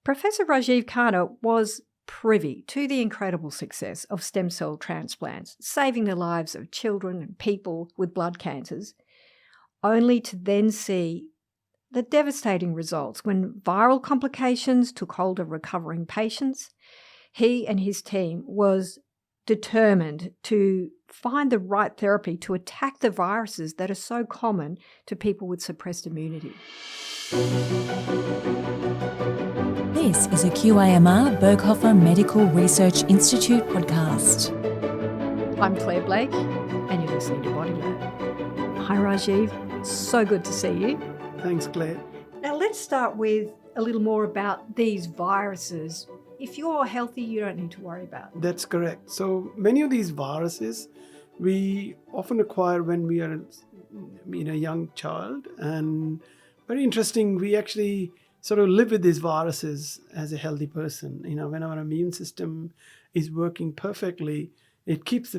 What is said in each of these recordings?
Professor Rajiv Khanna was privy to the incredible success of stem cell transplants, saving the lives of children and people with blood cancers, only to then see the devastating results when viral complications took hold of recovering patients. He and his team was determined to find the right therapy to attack the viruses that are so common to people with suppressed immunity. This is a QIMR Berghofer Medical Research Institute podcast. I'm Clare Blake, and you're listening to BodyLab. Hi, Rajiv. So good to see you. Thanks, Claire. Now, let's start with a little more about these viruses. If you're healthy, you don't need to worry about them. That's correct. So many of these viruses we often acquire when we are a young child. And very interesting, we actually sort of live with these viruses as a healthy person. When our immune system is working perfectly, it keeps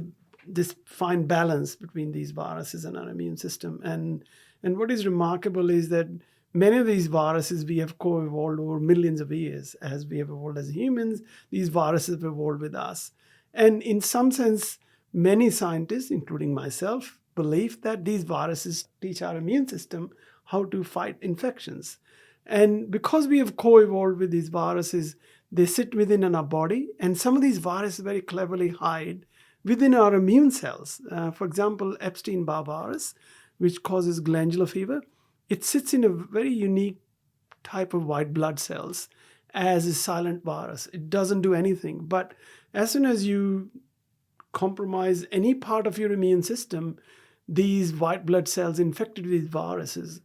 this fine balance between these viruses and our immune system. And what is remarkable is that many of these viruses we have co-evolved over millions of years. As we have evolved as humans, these viruses have evolved with us. And in some sense, many scientists, including myself, believe that these viruses teach our immune system how to fight infections. And because we have co-evolved with these viruses, they sit within our body, and some of these viruses very cleverly hide within our immune cells. For example, Epstein-Barr virus, which causes glandular fever, it sits in a very unique type of white blood cells as a silent virus. It doesn't do anything. But as soon as you compromise any part of your immune system, these white blood cells infected with these viruses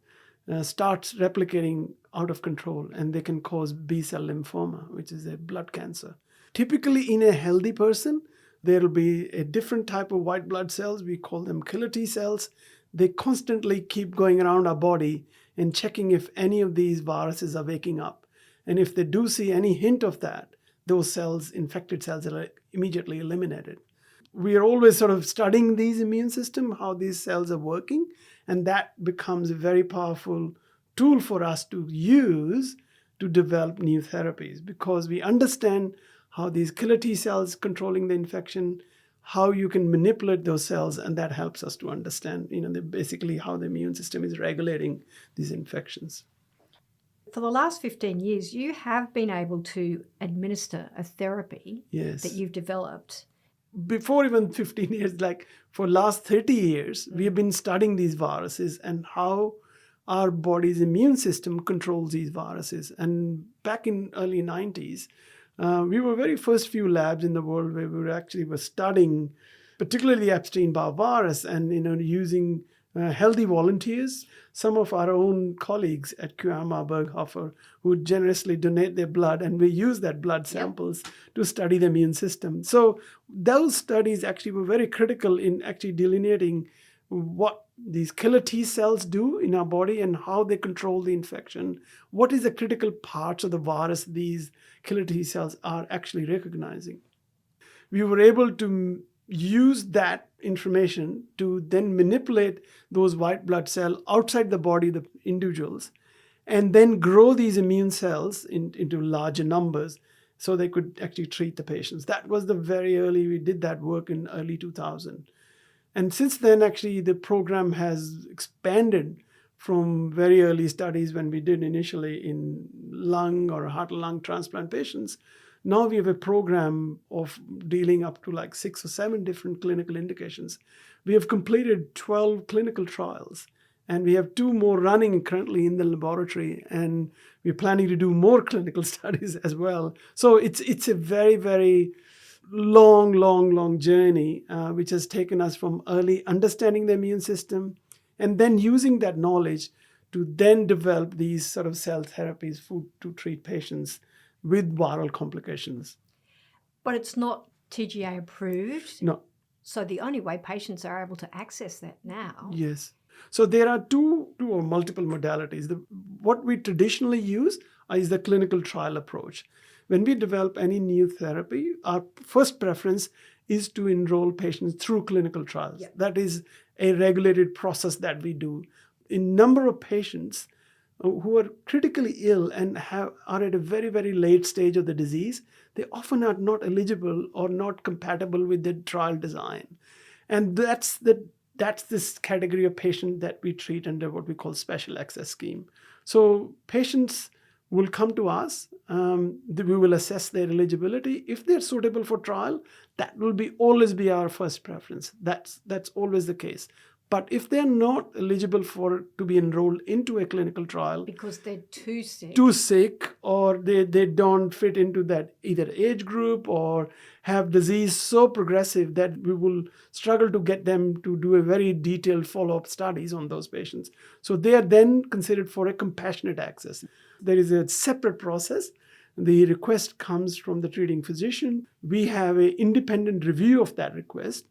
starts replicating out of control, and they can cause B-cell lymphoma, which is a blood cancer. Typically in a healthy person, there will be a different type of white blood cells. We call them killer T cells. They constantly keep going around our body and checking if any of these viruses are waking up. And if they do see any hint of that, those cells, infected cells, are immediately eliminated. We are always sort of studying these immune system, how these cells are working, and that becomes a very powerful tool for us to use to develop new therapies, because we understand how these killer T cells controlling the infection, how you can manipulate those cells, and that helps us to understand, basically how the immune system is regulating these infections. For the last 15 years, you have been able to administer a therapy that you've developed. Before even 15 years, like for last 30 years, we have been studying these viruses and how our body's immune system controls these viruses. And back in early 90s, we were very first few labs in the world where we were studying particularly the Epstein-Barr virus and using healthy volunteers. Some of our own colleagues at QIMR Berghofer who would generously donate their blood, and we use that blood samples to study the immune system. So those studies actually were very critical in actually delineating what these killer T cells do in our body and how they control the infection. What is the critical parts of the virus these killer T cells are actually recognizing? We were able to use that information to then manipulate those white blood cells outside the body, the individuals, and then grow these immune cells into larger numbers so they could actually treat the patients. That was the very early, we did that work in early 2000. And since then, actually, the program has expanded from very early studies when we did initially in lung or heart and lung transplant patients. Now we have a program of dealing up to like 6 or 7 different clinical indications. We have completed 12 clinical trials, and we have 2 more running currently in the laboratory, and we're planning to do more clinical studies as well. So it's a very, very long journey, which has taken us from early understanding the immune system and then using that knowledge to then develop these sort of cell therapies to treat patients with viral complications. But it's not TGA approved? No. So the only way patients are able to access that now? Yes. So there are two or multiple modalities. What we traditionally use is the clinical trial approach. When we develop any new therapy, our first preference is to enroll patients through clinical trials. Yep. That is a regulated process that we do. In number of patients, who are critically ill and are at a very, very late stage of the disease, they often are not eligible or not compatible with the trial design. And that's this category of patient that we treat under what we call special access scheme. So patients will come to us. We will assess their eligibility. If they're suitable for trial, that will always be our first preference. That's always the case. But if they're not eligible to be enrolled into a clinical trial because they're too sick, or they don't fit into that either age group or have disease so progressive that we will struggle to get them to do a very detailed follow-up studies on those patients. So they are then considered for a compassionate access. There is a separate process. The request comes from the treating physician. We have an independent review of that request.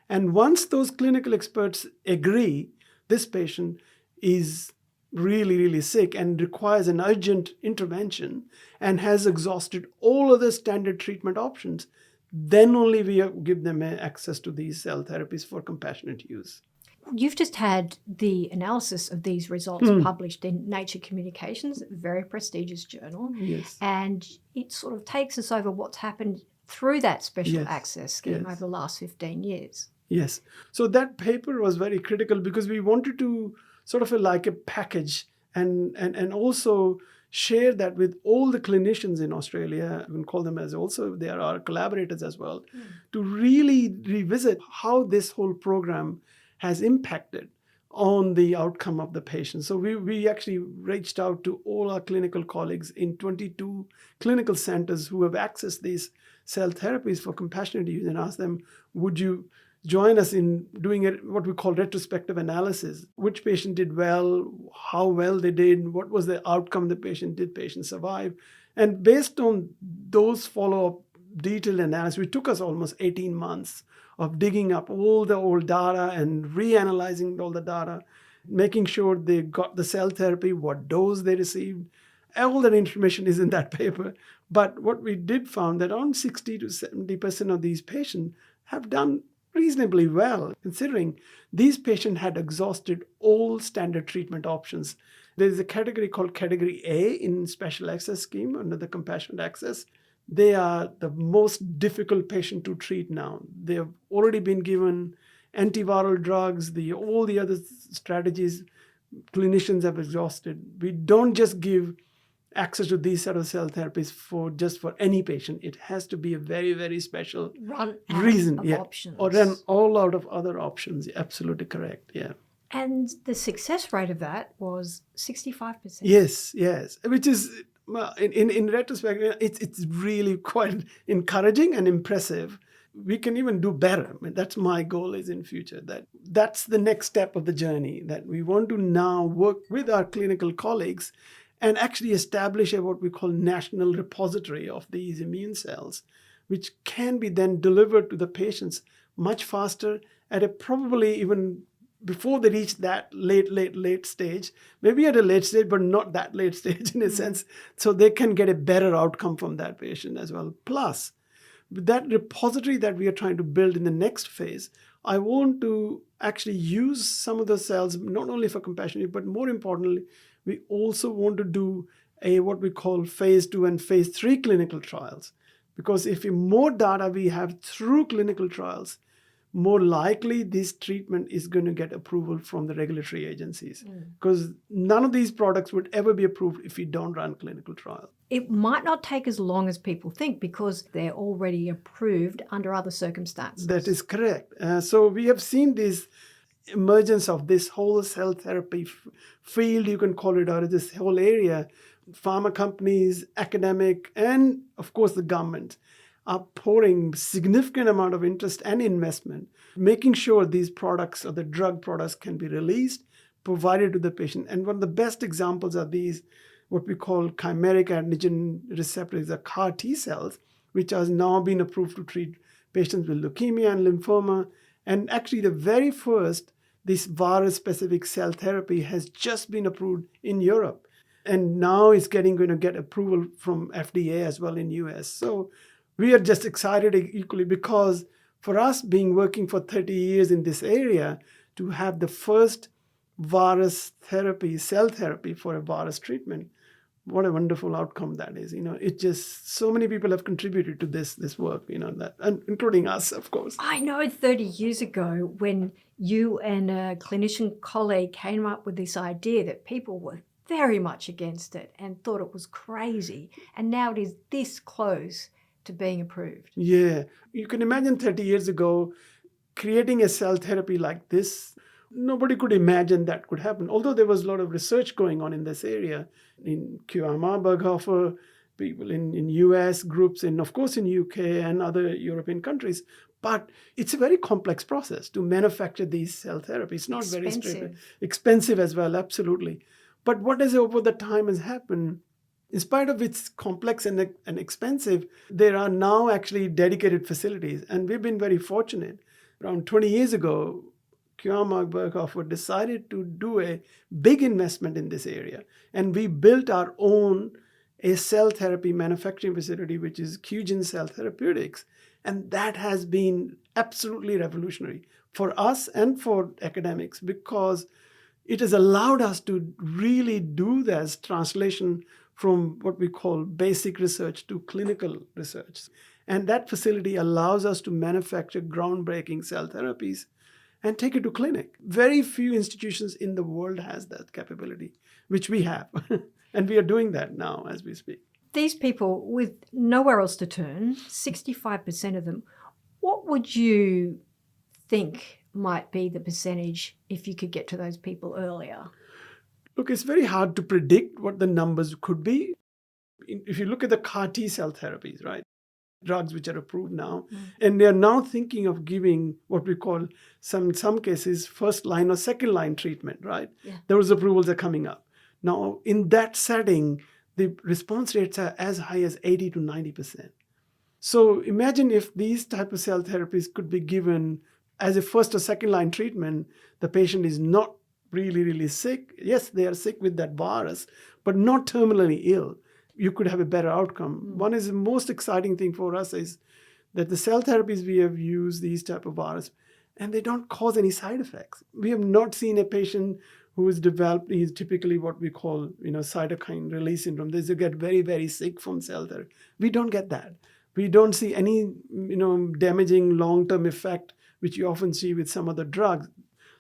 And once those clinical experts agree this patient is really, really sick and requires an urgent intervention and has exhausted all other standard treatment options, then only we give them access to these cell therapies for compassionate use. You've just had the analysis of these results published in Nature Communications, a very prestigious journal. Yes. And it sort of takes us over what's happened through that special access scheme over the last 15 years. Yes. So that paper was very critical because we wanted to sort of like a package and also share that with all the clinicians in Australia. We can call them as also, they are our collaborators as well, to really revisit how this whole program has impacted on the outcome of the patient. So we actually reached out to all our clinical colleagues in 22 clinical centers who have accessed these cell therapies for compassionate use and asked them, would you join us in doing what we call retrospective analysis? Which patient did well, how well they did, what was the outcome the patient did, patient survive. And based on those follow-up detailed analysis, it took us almost 18 months of digging up all the old data and reanalyzing all the data, making sure they got the cell therapy, what dose they received. All that information is in that paper. But what we did found that around 60 to 70% of these patients have done reasonably well, considering these patients had exhausted all standard treatment options. There is a category called Category A in Special Access Scheme under the Compassionate Access. They are the most difficult patient to treat now. They have already been given antiviral drugs, all the other strategies clinicians have exhausted. We don't just give access to these sort of cell therapies for any patient. It has to be a very, very special reason. Options. Or run all out of other options. Absolutely correct. Yeah. And the success rate of that was 65%. Yes. Which is, in retrospect, it's really quite encouraging and impressive. We can even do better. I mean, that's my goal is in future. That's the next step of the journey, that we want to now work with our clinical colleagues and actually establish what we call national repository of these immune cells, which can be then delivered to the patients much faster at a probably even before they reach that late stage, maybe at a late stage, but not that late stage in a sense, so they can get a better outcome from that patient as well. Plus, with that repository that we are trying to build in the next phase, I want to actually use some of the cells, not only for compassionate, but more importantly, we also want to do what we call phase 2 and phase 3 clinical trials. Because if more data we have through clinical trials, more likely this treatment is going to get approval from the regulatory agencies. Because none of these products would ever be approved if we don't run clinical trials. It might not take as long as people think because they're already approved under other circumstances. That is correct. So we have seen this emergence of this whole cell therapy field, you can call it, or this whole area. Pharma companies, academic, and of course the government are pouring significant amount of interest and investment, making sure these products or the drug products can be released, provided to the patient. And one of the best examples are these, what we call chimeric antigen receptors, the CAR T cells, which has now been approved to treat patients with leukemia and lymphoma. And actually the very first, this virus-specific cell therapy has just been approved in Europe. And now it's going to get approval from FDA as well in US. So we are just excited equally because for us working for 30 years in this area, to have the first virus therapy, cell therapy for a virus treatment. What a wonderful outcome that is. It just, so many people have contributed to this work, that, and including us, of course. I know 30 years ago when you and a clinician colleague came up with this idea that people were very much against it and thought it was crazy. And now it is this close to being approved. Yeah. You can imagine 30 years ago, creating a cell therapy like this, nobody could imagine that could happen. Although there was a lot of research going on in this area, in QIMR Berghofer, people in US groups, and of course in UK and other European countries. But it's a very complex process to manufacture these cell therapies. It's not very straightforward. Expensive as well, absolutely. But what has over the time has happened, in spite of it's complex and expensive, there are now actually dedicated facilities. And we've been very fortunate. Around 20 years ago, QIMR Berghofer decided to do a big investment in this area. And we built our own a cell therapy manufacturing facility, which is QGen Cell Therapeutics. And that has been absolutely revolutionary for us and for academics, because it has allowed us to really do this translation from what we call basic research to clinical research. And that facility allows us to manufacture groundbreaking cell therapies and take it to clinic. Very few institutions in the world has that capability, which we have. And we are doing that now as we speak. These people with nowhere else to turn, 65% of them, what would you think might be the percentage if you could get to those people earlier? Look, it's very hard to predict what the numbers could be. If you look at the CAR T cell therapies, right? Drugs which are approved now, and they're now thinking of giving what we call some cases first line or second line treatment, right? Yeah. Those approvals are coming up. Now, in that setting, the response rates are as high as 80 to 90%. So imagine if these type of cell therapies could be given as a first or second line treatment. The patient is not really sick. Yes, they are sick with that virus, but not terminally ill. You could have a better outcome. One is the most exciting thing for us is that the cell therapies we have used, these type of virus, and they don't cause any side effects. We have not seen a patient who is developed, is typically what we call, cytokine release syndrome. They get very, very sick from cell therapy. We don't get that. We don't see any, damaging long-term effect, which you often see with some other drugs.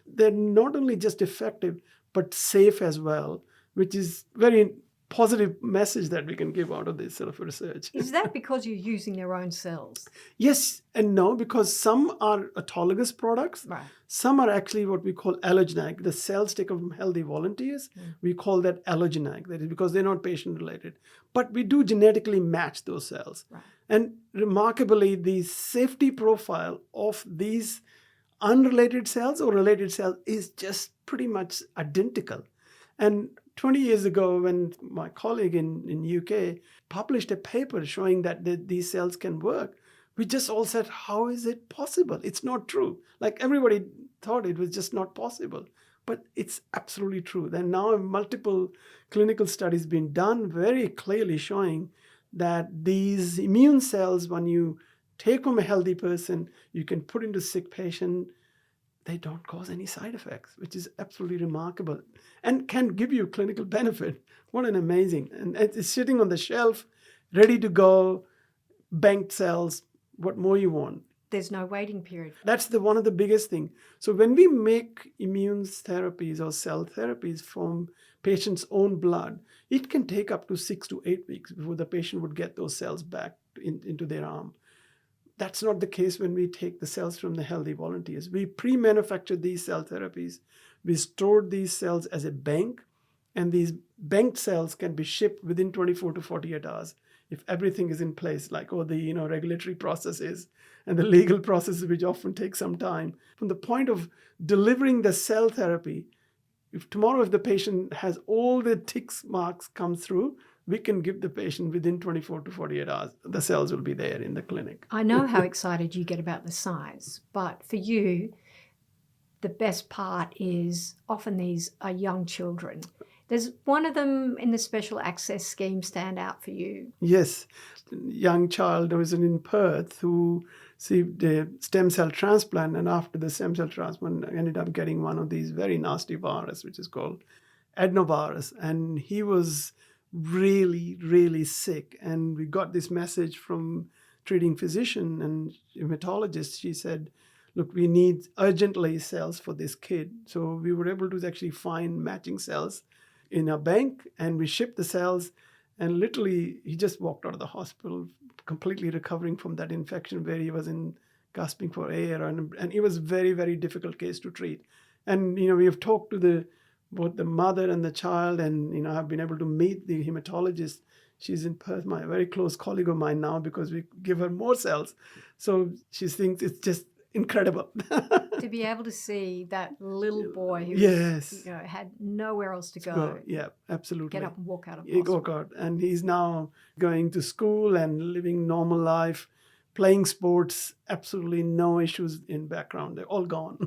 They're not only just effective, but safe as well, which is very positive message that we can give out of this sort of research. Is that because you're using their own cells? Yes and no, because some are autologous products. Right. Some are actually what we call allogeneic. The cells taken from healthy volunteers, we call that allogeneic. That is because they're not patient-related. But we do genetically match those cells. Right. And remarkably, the safety profile of these unrelated cells or related cells is just pretty much identical. And 20 years ago, when my colleague in UK published a paper showing that these cells can work, we just all said, how is it possible? It's not true. Like everybody thought it was just not possible. But it's absolutely true. There are now multiple clinical studies being done very clearly showing that these immune cells, when you take from a healthy person, you can put into a sick patient, they don't cause any side effects, which is absolutely remarkable and can give you clinical benefit. What an amazing. And it's sitting on the shelf, ready to go, banked cells. What more you want? There's no waiting period. That's one of the biggest thing. So when we make immune therapies or cell therapies from patient's own blood, it can take up to 6 to 8 weeks before the patient would get those cells back into their arm. That's not the case when we take the cells from the healthy volunteers. We pre-manufactured these cell therapies. We stored these cells as a bank, and these banked cells can be shipped within 24 to 48 hours if everything is in place, like the regulatory processes and the legal processes, which often take some time. From the point of delivering the cell therapy, if the patient has all the tick marks come through, we can give the patient within 24 to 48 hours. The cells will be there in the clinic. I know how excited you get about the science, but for you, the best part is often these are young children. Does one of them in the special access scheme stand out for you? Yes, young child who was in Perth who received a stem cell transplant, and after the stem cell transplant ended up getting one of these very nasty virus, which is called adenovirus. And he was really, really sick. And we got this message from treating physician and hematologist. She said, look, we need urgently cells for this kid. So we were able to actually find matching cells in a bank, and we shipped the cells, and literally he just walked out of the hospital completely recovering from that infection where he was in gasping for air, and it was very, very difficult case to treat. And we have talked to both the mother and the child, and I've been able to meet the hematologist. She's in Perth, my very close colleague of mine now, because we give her more cells. So she thinks it's just incredible. To be able to see that little boy who yes. had nowhere else to go. Yeah, absolutely. Get up and walk out of hospital. Walk out. And he's now going to school and living normal life, playing sports, absolutely no issues in background. They're all gone.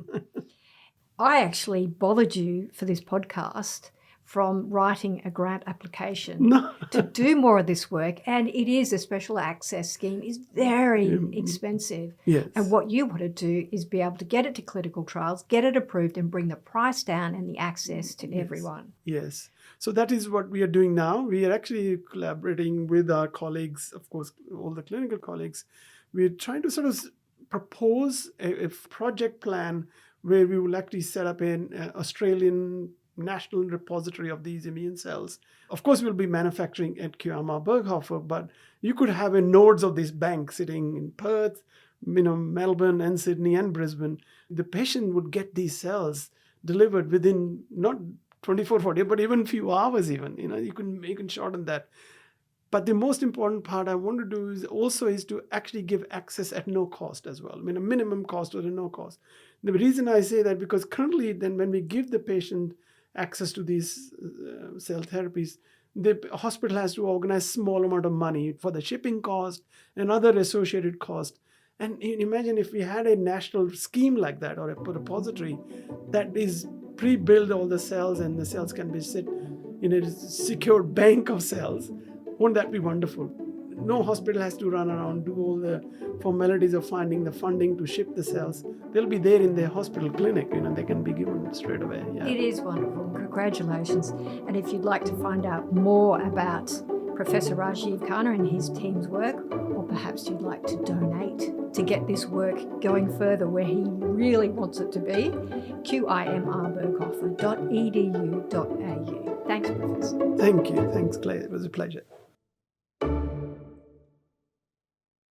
I actually bothered you for this podcast from writing a grant application to do more of this work. And it is a special access scheme. It's very expensive. Yes. And what you want to do is be able to get it to clinical trials, get it approved, and bring the price down and the access to everyone. Yes. So that is what we are doing now. We are actually collaborating with our colleagues, of course, all the clinical colleagues. We're trying to sort of propose a project plan where we will actually set up an Australian national repository of these immune cells. Of course, we'll be manufacturing at QIMR Berghofer, but you could have nodes of this bank sitting in Perth, Melbourne and Sydney and Brisbane. The patient would get these cells delivered within not 24, 48, but even few hours even. You can shorten that. But the most important part I want to do is to actually give access at no cost as well. A minimum cost or a no cost. The reason I say that, because currently then when we give the patient access to these cell therapies, the hospital has to organize small amount of money for the shipping cost and other associated costs. And imagine if we had a national scheme like that, or a repository that is pre-build all the cells, and the cells can be sit in a secure bank of cells. Won't that be wonderful? No hospital has to run around, do all the formalities of finding the funding to ship the cells. They'll be there in their hospital clinic, they can be given straight away. Yeah. It is wonderful. Congratulations. And if you'd like to find out more about Professor Rajiv Khanna and his team's work, or perhaps you'd like to donate to get this work going further where he really wants it to be, QIMRberghofer.edu.au. Thanks, Professor. Thank you. Thanks, Claire. It was a pleasure.